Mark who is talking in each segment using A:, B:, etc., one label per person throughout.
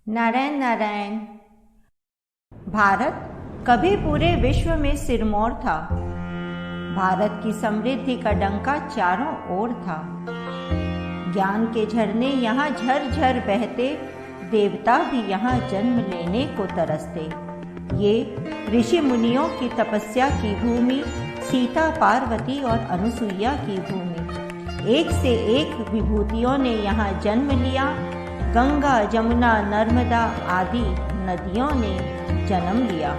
A: नारायण नारायण। भारत कभी पूरे विश्व में सिरमौर था। भारत की समृद्धि का डंका चारों ओर था। ज्ञान के झरने यहाँ झरझर बहते, देवता भी यहाँ जन्म लेने को तरसते। ये ऋषि मुनियों की तपस्या की भूमि, सीता पार्वती और अनुसुईया की भूमि। एक से एक विभूतियों ने यहाँ जन्म लिया। गंगा, जमुना, नर्मदा आदि नदियों ने जन्म लिया।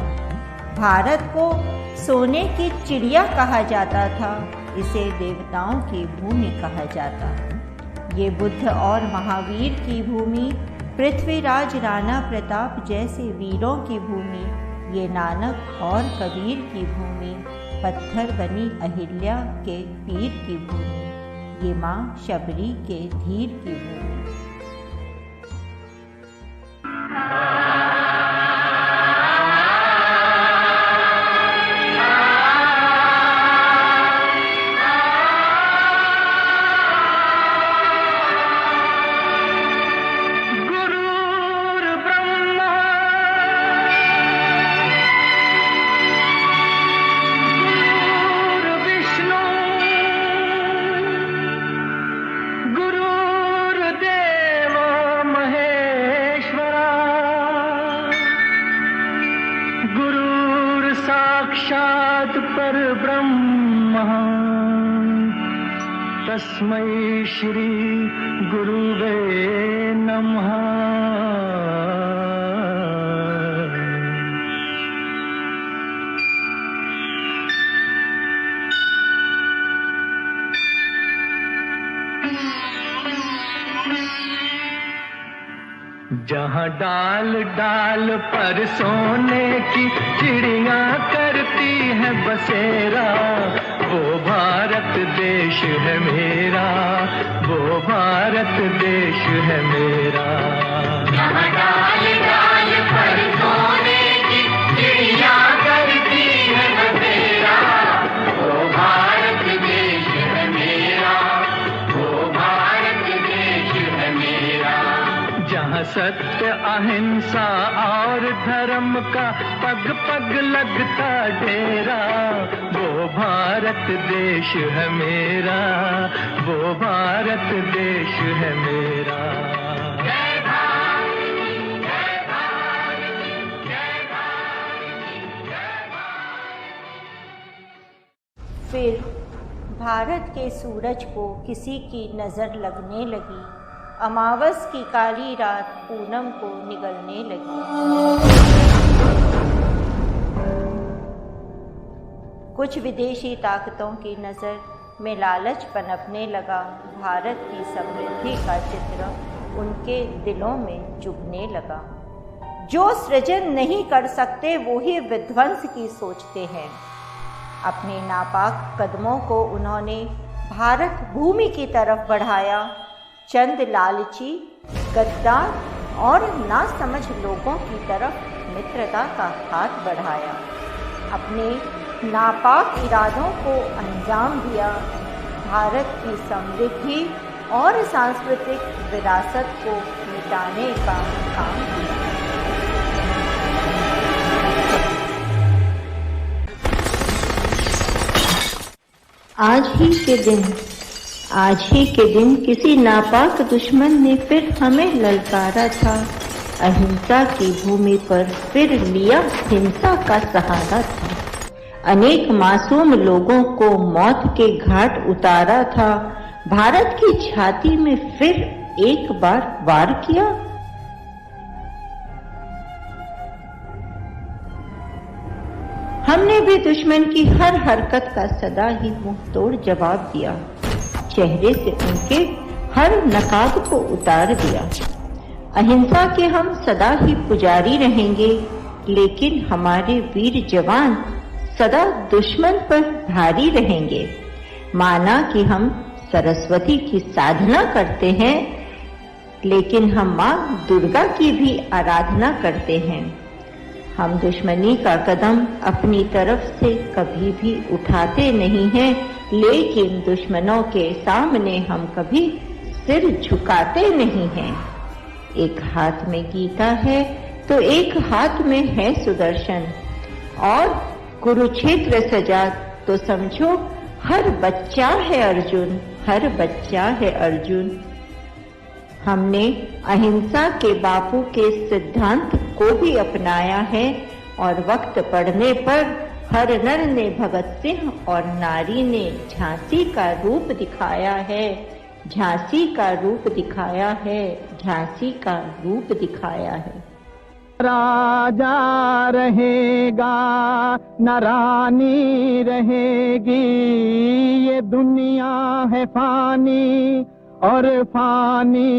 A: भारत को सोने की चिड़िया कहा जाता था, इसे देवताओं की भूमि कहा जाता। ये बुद्ध और महावीर की भूमि, पृथ्वीराज राणा प्रताप जैसे वीरों की भूमि, ये नानक और कबीर की भूमि, पत्थर बनी अहिल्या के पीर की भूमि, ये माँ शबरी के धीर की भूमि।
B: साक्षात् परब्रह्म तस्मै श्री गुरुवे नमः। जहाँ डाल डाल पर सोने की चिड़िया करती है बसेरा, वो भारत देश है मेरा, वो भारत देश है मेरा। जहाँ डाल डाल पर सोने की चिड़िया करती है बसेरा, वो भारत देश है मेरा, वो भारत देश है मेरा। जहाँ सत्य अहिंसा और धर्म का पग पग लगता डेरा, वो भारत देश है मेरा, वो भारत देश है मेरा। जय भारत, जय भारत, जय भारत, जय भारत।
A: फिर भारत के सूरज को किसी की नज़र लगने लगी। अमावस की काली रात पूनम को निगलने लगी। कुछ विदेशी ताकतों की नज़र में लालच पनपने लगा। भारत की समृद्धि का चित्र उनके दिलों में चुभने लगा। जो सृजन नहीं कर सकते वो ही विध्वंस की सोचते हैं। अपने नापाक कदमों को उन्होंने भारत भूमि की तरफ बढ़ाया। चंद लालची, गद्दार और नासमझ लोगों की तरफ मित्रता का हाथ बढ़ाया। अपने नापाक इरादों को अंजाम दिया। भारत की समृद्धि और सांस्कृतिक विरासत को मिटाने का काम किया। आज ही के दिन किसी नापाक दुश्मन ने फिर हमें ललकारा था। अहिंसा की भूमि पर फिर लिया हिंसा का सहारा था। अनेक मासूम लोगों को मौत के घाट उतारा था। भारत की छाती में फिर एक बार वार किया। हमने भी दुश्मन की हर हरकत का सदा ही मुंह तोड़ जवाब दिया। चेहरे से उनके हर नकाब को उतार दिया। अहिंसा के हम सदा ही पुजारी रहेंगे, लेकिन हमारे वीर जवान सदा दुश्मन पर भारी रहेंगे। माना कि हम सरस्वती की साधना करते हैं, लेकिन हम माँ दुर्गा की भी आराधना करते हैं। हम दुश्मनी का कदम अपनी तरफ से कभी भी उठाते नहीं हैं, लेकिन दुश्मनों के सामने हम कभी सिर झुकाते नहीं हैं। एक हाथ में गीता है तो एक हाथ में है सुदर्शन, और कुरुक्षेत्र सजा तो समझो हर बच्चा है अर्जुन, हर बच्चा है अर्जुन। हमने अहिंसा के बापू के सिद्धांत को भी अपनाया है, और वक्त पड़ने पर हर नर ने भगत सिंह और नारी ने झांसी का रूप दिखाया है, झांसी का रूप दिखाया है, झांसी का रूप दिखाया है।
C: राजा रहेगा न रानी रहेगी, ये दुनिया है फानी और फानी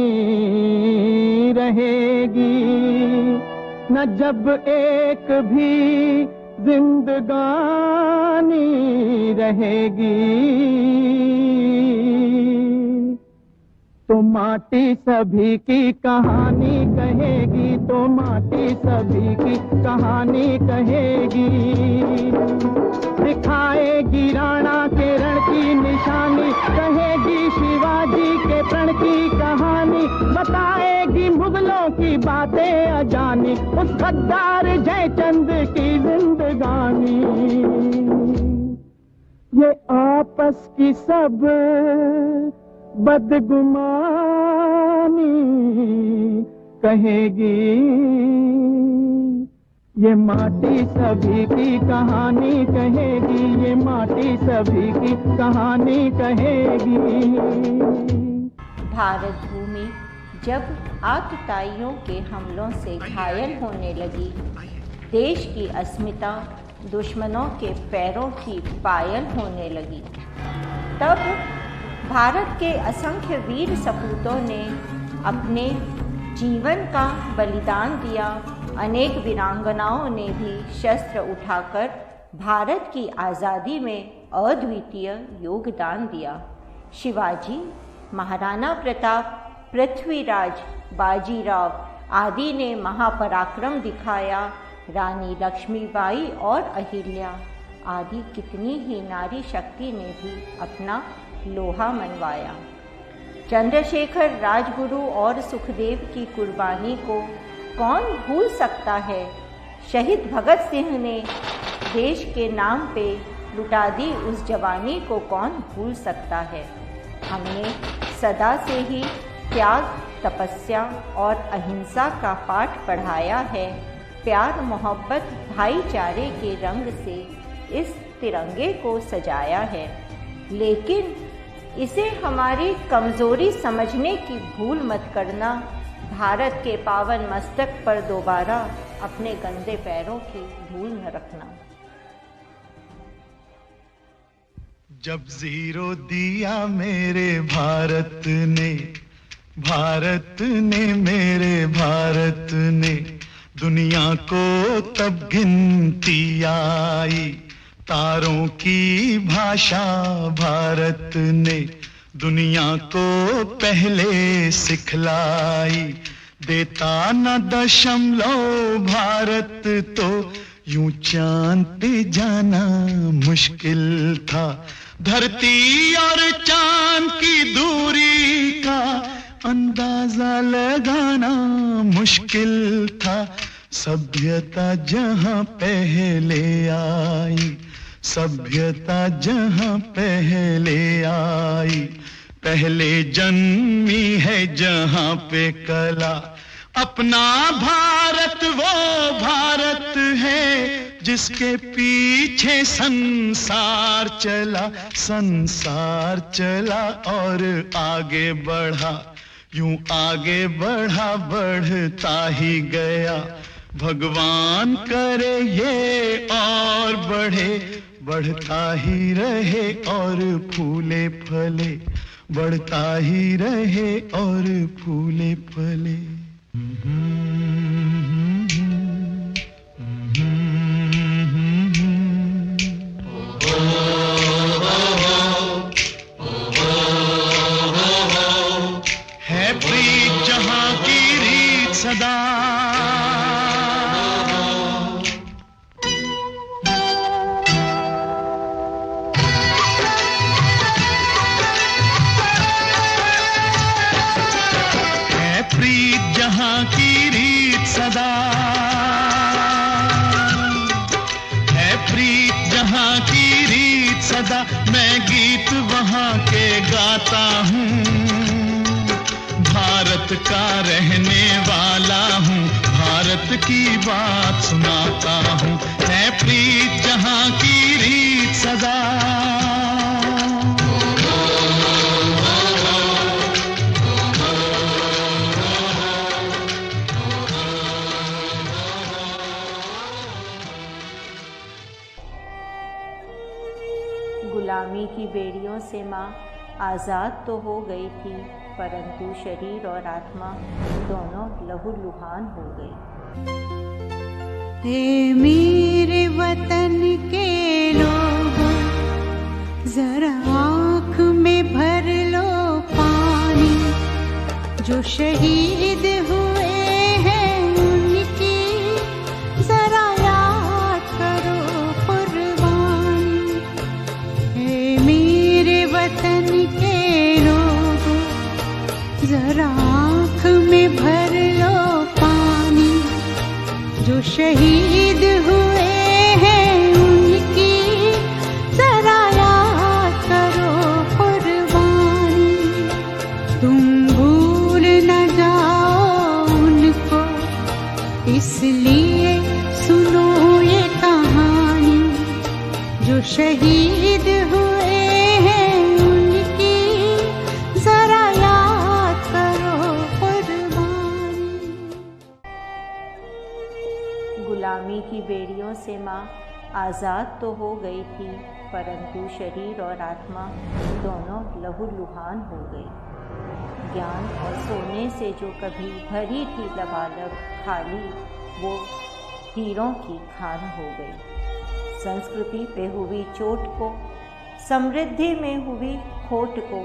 C: रहेगी, न जब एक भी जिंदगानी रहेगी, तो माटी सभी की कहानी कहेगी, तो माटी सभी की कहानी कहेगी। दिखाएगी राणा के रण की निशानी, कहेगी शिवाजी के प्रण की कहानी, बताएगी मुगलों की बातें अजानी, उस गद्दार जयचंद की जिंदगानी। ये आपस की सब बदगुमानी कहेगी, ये माटी सभी की कहानी कहेगी, ये माटी सभी की कहानी कहेगी।
A: भारत भूमि जब आतताइयों के हमलों से घायल होने लगी, देश की अस्मिता दुश्मनों के पैरों की पायल होने लगी, तब भारत के असंख्य वीर सपूतों ने अपने जीवन का बलिदान दिया। अनेक वीरांगनाओं ने भी शस्त्र उठाकर भारत की आज़ादी में अद्वितीय योगदान दिया। शिवाजी, महाराणा प्रताप, पृथ्वीराज, बाजीराव आदि ने महापराक्रम दिखाया। रानी लक्ष्मीबाई और अहिल्या आदि कितनी ही नारी शक्ति ने भी अपना लोहा मनवाया। चंद्रशेखर, राजगुरु और सुखदेव की कुर्बानी को कौन भूल सकता है। शहीद भगत सिंह ने देश के नाम पे लुटा दी उस जवानी को कौन भूल सकता है। हमने सदा से ही त्याग, तपस्या और अहिंसा का पाठ पढ़ाया है। प्यार, मोहब्बत, भाईचारे के रंग से इस तिरंगे को सजाया है, लेकिन इसे हमारी कमजोरी समझने की भूल मत करना। भारत के पावन मस्तक पर दोबारा अपने गंदे पैरों की धूल न रखना।
D: जब जीरो दिया मेरे भारत ने, भारत ने मेरे भारत ने, दुनिया को तब गिनती आई। तारों की भाषा भारत ने दुनिया को पहले सिखलाई। देता न दशमलव भारत तो यूं चांद पे जाना मुश्किल था। धरती और चांद की दूरी का अंदाजा लगाना मुश्किल था। सभ्यता जहां पहले आई, सभ्यता जहां पहले आई, पहले जन्मी है जहां पे कला। अपना भारत वो भारत है जिसके पीछे संसार चला, संसार चला और आगे बढ़ा। यूं आगे बढ़ा, बढ़ता ही गया। भगवान करे ये और बढ़े, बढ़ता ही रहे और फूले फले, बढ़ता ही रहे और फूले फले। है प्रीत जहां की रीत सदा, प्रीत जहां की रीत सदा, है प्रीत जहां की रीत सदा, मैं गीत वहां के गाता हूँ। भारत का रहने वाला हूँ, भारत की बात सुनाता हूँ, है प्रीत जहां की रीत सदा।
A: गुलामी की बेड़ियों से माँ आज़ाद तो हो गई थी, परंतु शरीर और आत्मा दोनों लहूलुहान हो गई।
E: हे मेरे वतन के लोगों, जरा आँख में भर लो पानी, जो शहीद हुए हैं उनकी जरा याद करो कुर्बानी। हे मेरे वतन के लोगों, जरा आँख में भर लो पानी, जो शहीद हुए हैं उनकी जरा याद करो कुर्बानी। तुम भूल न जाओ उनको, इसलिए सुनो ये कहानी, जो शहीद हुए हैं उनकी जरा याद करो कुर्बानी।
A: गुलामी की बेड़ियों से माँ आज़ाद तो हो गई थी, परंतु शरीर और आत्मा दोनों लहूलुहान हो गई। ज्ञान और सोने से जो कभी भरी थी लबालब खाली, वो हीरों की खान हो गई। संस्कृति पे हुई चोट को, समृद्धि में हुई खोट को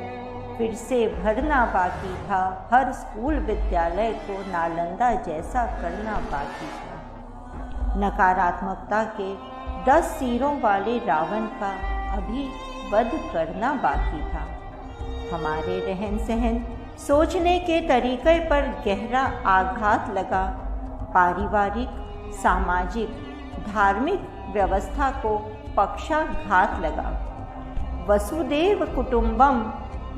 A: फिर से भरना बाकी था। हर स्कूल विद्यालय को नालंदा जैसा करना बाकी था। नकारात्मकता के 10 सिरों वाले रावण का अभी वध करना बाकी था। हमारे रहन सहन, सोचने के तरीके पर गहरा आघात लगा। पारिवारिक, सामाजिक, धार्मिक व्यवस्था को पक्षाघात लगा। वसुदेव कुटुंबम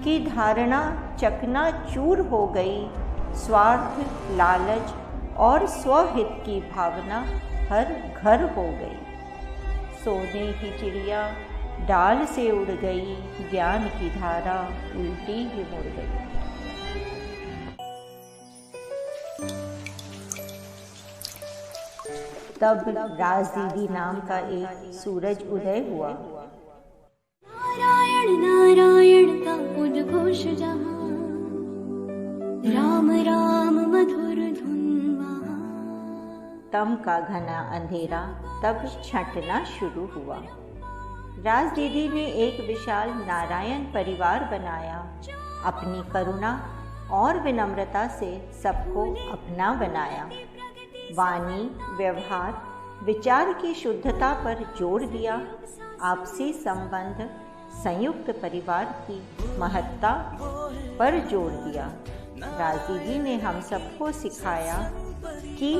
A: की धारणा चकनाचूर हो गई। स्वार्थ, लालच और स्वहित की भावना हर घर हो गई। सोने की चिड़िया डाल से उड़ गई, ज्ञान की धारा उल्टी ही मुड़ गई। तब राजदीदी नाम का एक सूरज उदय हुआ।
F: नारायण नारायण का उद्घोष जहाँ, राम राम मधुर धुन वहाँ।
A: तम का घना अंधेरा तब छंटना शुरू हुआ। राजदीदी ने एक विशाल नारायण परिवार बनाया। अपनी करुणा और विनम्रता से सबको अपना बनाया। वाणी, व्यवहार, विचार की शुद्धता पर जोर दिया। आपसी संबंध, संयुक्त परिवार की महत्ता पर जोर दिया। राजदीदी ने हम सबको सिखाया कि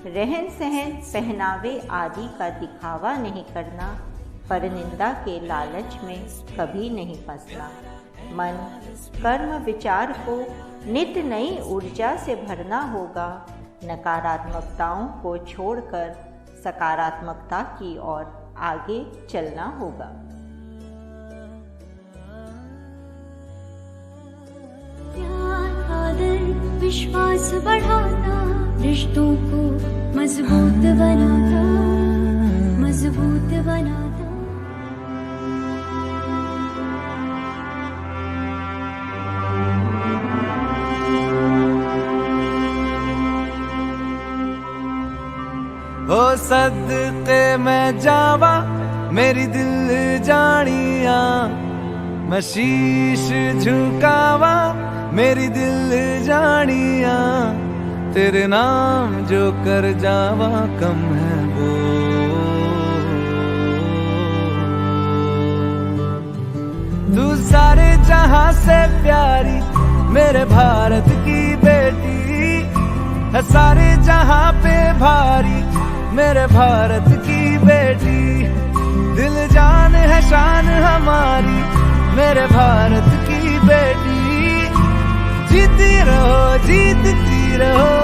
A: रहन सहन, पहनावे आदि का दिखावा नहीं करना, पर निंदा के लालच में कभी नहीं फंसना। मन, कर्म, विचार को नित नई ऊर्जा से भरना होगा। नकारात्मकताओं को छोड़कर सकारात्मकता की ओर आगे चलना होगा।
F: प्यार, आदर, विश्वास बढ़ाता, रिश्तों को मजबूत बनाता, मजबूत बनाता।
G: हो सदके मैं जावा मेरी दिल जानिया, मैं शीश झुकावा मेरी दिल जानिया। तेरे नाम जो कर जावा कम है वो। तू सारे जहां से प्यारी मेरे भारत की बेटी, है सारे जहां पे भारी मेरे भारत की बेटी। दिल जान है शान हमारी मेरे भारत की बेटी। जीती रहो जीतती रहो।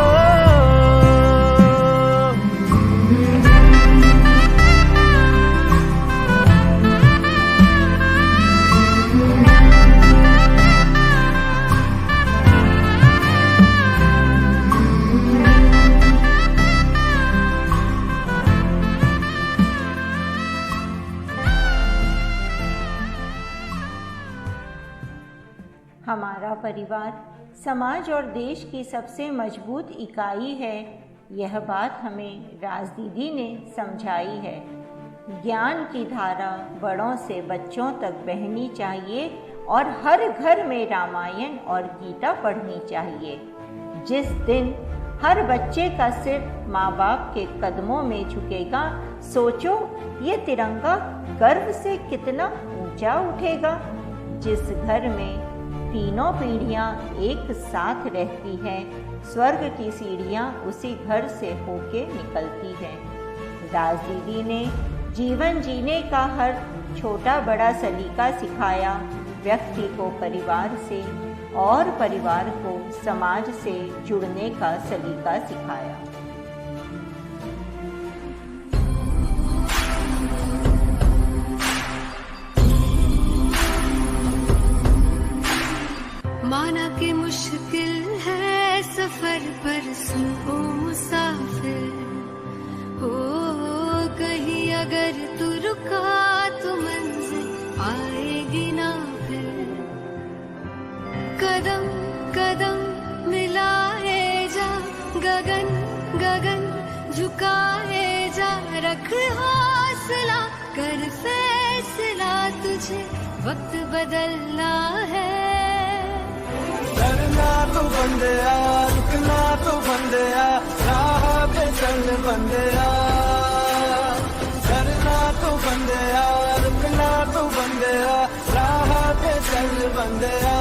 A: हमारा परिवार समाज और देश की सबसे मजबूत इकाई है, यह बात हमें राज दीदी ने समझाई है। ज्ञान की धारा बड़ों से बच्चों तक बहनी चाहिए और हर घर में रामायण और गीता पढ़नी चाहिए। जिस दिन हर बच्चे का सिर माँ बाप के कदमों में झुकेगा, सोचो ये तिरंगा गर्व से कितना ऊंचा उठेगा। जिस घर में तीनों पीढ़ियां एक साथ रहती हैं, स्वर्ग की सीढ़ियां उसी घर से होके निकलती हैं। राज दीदी ने जीवन जीने का हर छोटा बड़ा सलीका सिखाया, व्यक्ति को परिवार से और परिवार को समाज से जुड़ने का सलीका सिखाया।
F: माना कि मुश्किल है सफर पर सुनो मुसाफिर हो, कहीं अगर तू रुका तो मंजिल आएगी ना फिर। कदम कदम मिलाए जा, गगन गगन झुकाए जा, रख हौसला कर फैसला, तुझे वक्त बदलना है।
G: डरना तो बंदिया, रुकना तो बंदिया, राह पे चल बंदिया। डरना तो बंदिया, रुकना तो बंदिया, राह पे चल बंदिया।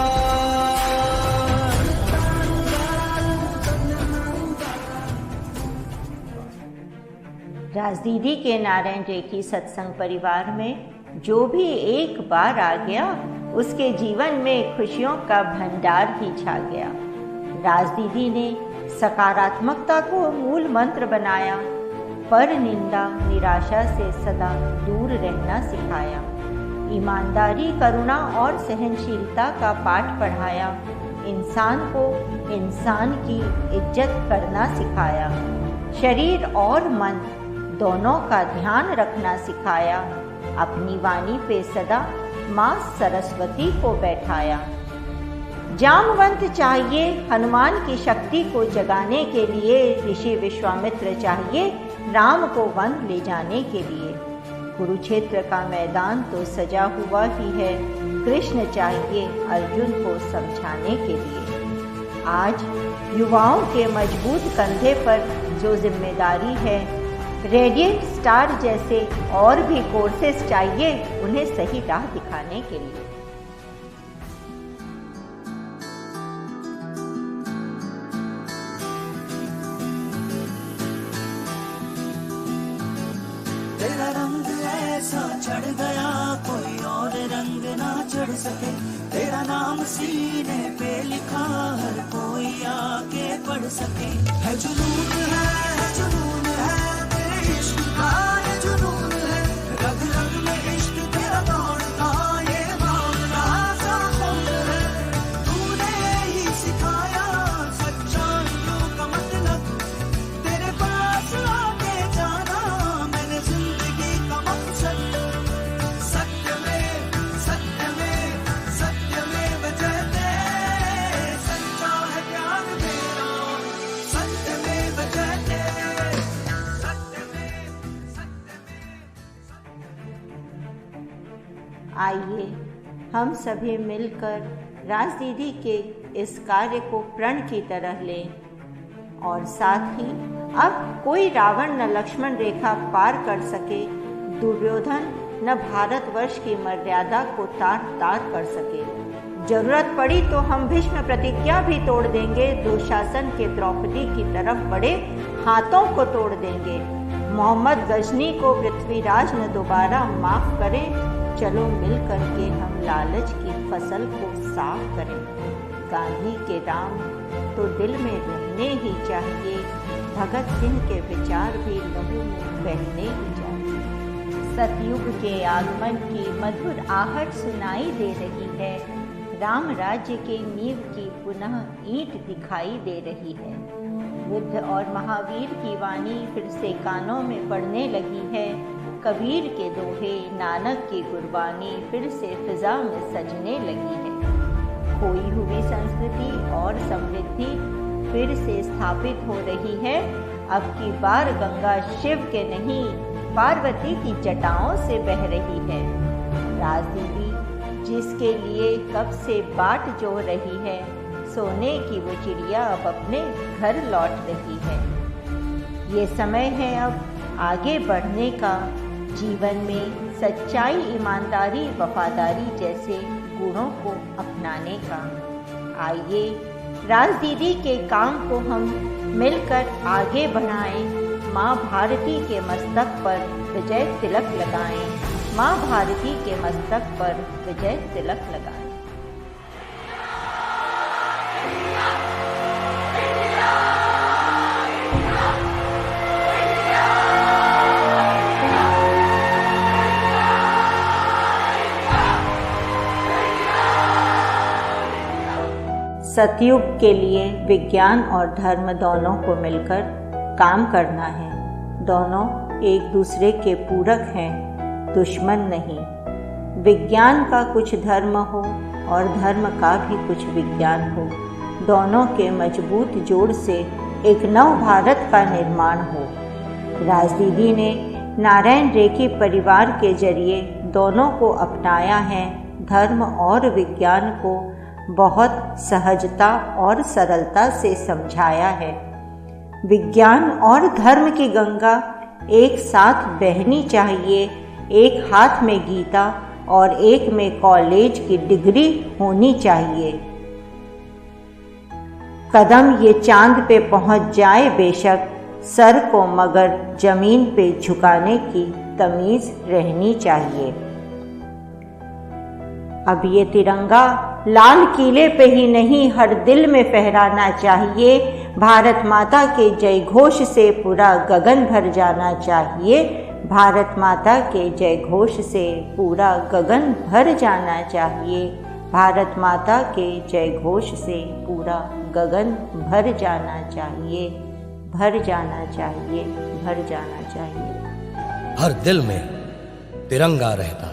A: राज दीदी के नारायण रेखी सत्संग परिवार में जो भी एक बार आ गया, उसके जीवन में खुशियों का भंडार ही छा गया। राज दीदी ने सकारात्मकता को मूल मंत्र बनाया, पर निंदा निराशा से सदा दूर रहना सिखाया। ईमानदारी, करुणा और सहनशीलता का पाठ पढ़ाया। इंसान को इंसान की इज्जत करना सिखाया। शरीर और मन दोनों का ध्यान रखना सिखाया। अपनी वाणी पे सदा माँ सरस्वती को बैठाया। जामवंत चाहिए हनुमान की शक्ति को जगाने के लिए, ऋषि विश्वामित्र चाहिए राम को वन ले जाने के लिए। कुरुक्षेत्र का मैदान तो सजा हुआ ही है, कृष्ण चाहिए अर्जुन को समझाने के लिए। आज युवाओं के मजबूत कंधे पर जो जिम्मेदारी है, रेडिएंट स्टार जैसे और भी कोर्सेस चाहिए उन्हें सही राह दिखाने के लिए।
H: तेरा रंग ऐसा चढ़ गया कोई और रंग ना चढ़ सके, तेरा नाम सीने पे लिखा हर कोई आके पढ़ सके। है जुनून है जुनून है तेरे इश्क का, ये जुनून है रग रग में इश्क तेरा दौड़ता, ये मामला सा खून है। तूने ही सिखाया सच्चाइयों का मतलब, तेरे पास आके जाना मैंने जिंदगी का मकसद। सत्य में सत्य में सत्य में बजते, सच्चा है प्यार मेरा सत्य में बजते, सत्य में सत्य में।
A: आइए हम सभी मिलकर राज दीदी के इस कार्य को प्रण की तरह लें, और साथ ही अब कोई रावण न लक्ष्मण रेखा पार कर सके, दुर्योधन न भारतवर्ष की मर्यादा को तार तार कर सके। जरूरत पड़ी तो हम भीष्म प्रतिज्ञा भी तोड़ देंगे, दुशासन के द्रौपदी की तरफ बड़े हाथों को तोड़ देंगे। मोहम्मद गजनी को पृथ्वीराज न दोबारा माफ करें, चलो मिल करके हम लालच की फसल को साफ करें। गांधी के राम तो दिल में रहने ही चाहिए, भगत सिंह के विचार भी लहू में बहने ही चाहिए। सतयुग के आगमन की मधुर आहट सुनाई दे रही है, राम राज्य के नींव की पुनः ईंट दिखाई दे रही है। बुद्ध और महावीर की वाणी फिर से कानों में पड़ने लगी है, कबीर के दोहे, नानक की गुरबानी फिर से फिजा में सजने लगी है। खोई हुई संस्कृति और समृद्धि फिर से स्थापित हो रही है। अब की बार गंगा शिव के नहीं, पार्वती की जटाओं से बह रही है। राजदीदी जिसके लिए कब से बाट जो रही है, सोने की वो चिड़िया अब अपने घर लौट रही है। ये समय है अब आगे बढ़ने का, जीवन में सच्चाई, ईमानदारी, वफादारी जैसे गुणों को अपनाने का। आइए राजदीदी के काम को हम मिलकर आगे बढ़ाएं, माँ भारती के मस्तक पर विजय तिलक लगाएं, माँ भारती के मस्तक पर विजय तिलक लगाएं। सतयुग के लिए विज्ञान और धर्म दोनों को मिलकर काम करना है। दोनों एक दूसरे के पूरक हैं, दुश्मन नहीं। विज्ञान का कुछ धर्म हो और धर्म का भी कुछ विज्ञान हो, दोनों के मजबूत जोड़ से एक नव भारत का निर्माण हो। राजदीदी ने नारायण रेखी परिवार के जरिए दोनों को अपनाया है, धर्म और विज्ञान को बहुत सहजता और सरलता से समझाया है। विज्ञान और धर्म की गंगा एक साथ बहनी चाहिए, एक हाथ में गीता और एक में कॉलेज की डिग्री होनी चाहिए। कदम ये चांद पे पहुंच जाए बेशक, सर को मगर जमीन पे झुकाने की तमीज रहनी चाहिए। अब ये तिरंगा लाल किले पे ही नहीं हर दिल में फहराना चाहिए, भारत माता के जय घोष से पूरा गगन भर जाना चाहिए, भारत माता के जय घोष से पूरा गगन भर जाना चाहिए, भारत माता के जय घोष से पूरा गगन भर जाना चाहिए, भर जाना चाहिए, भर जाना चाहिए।
I: हर दिल में तिरंगा रहता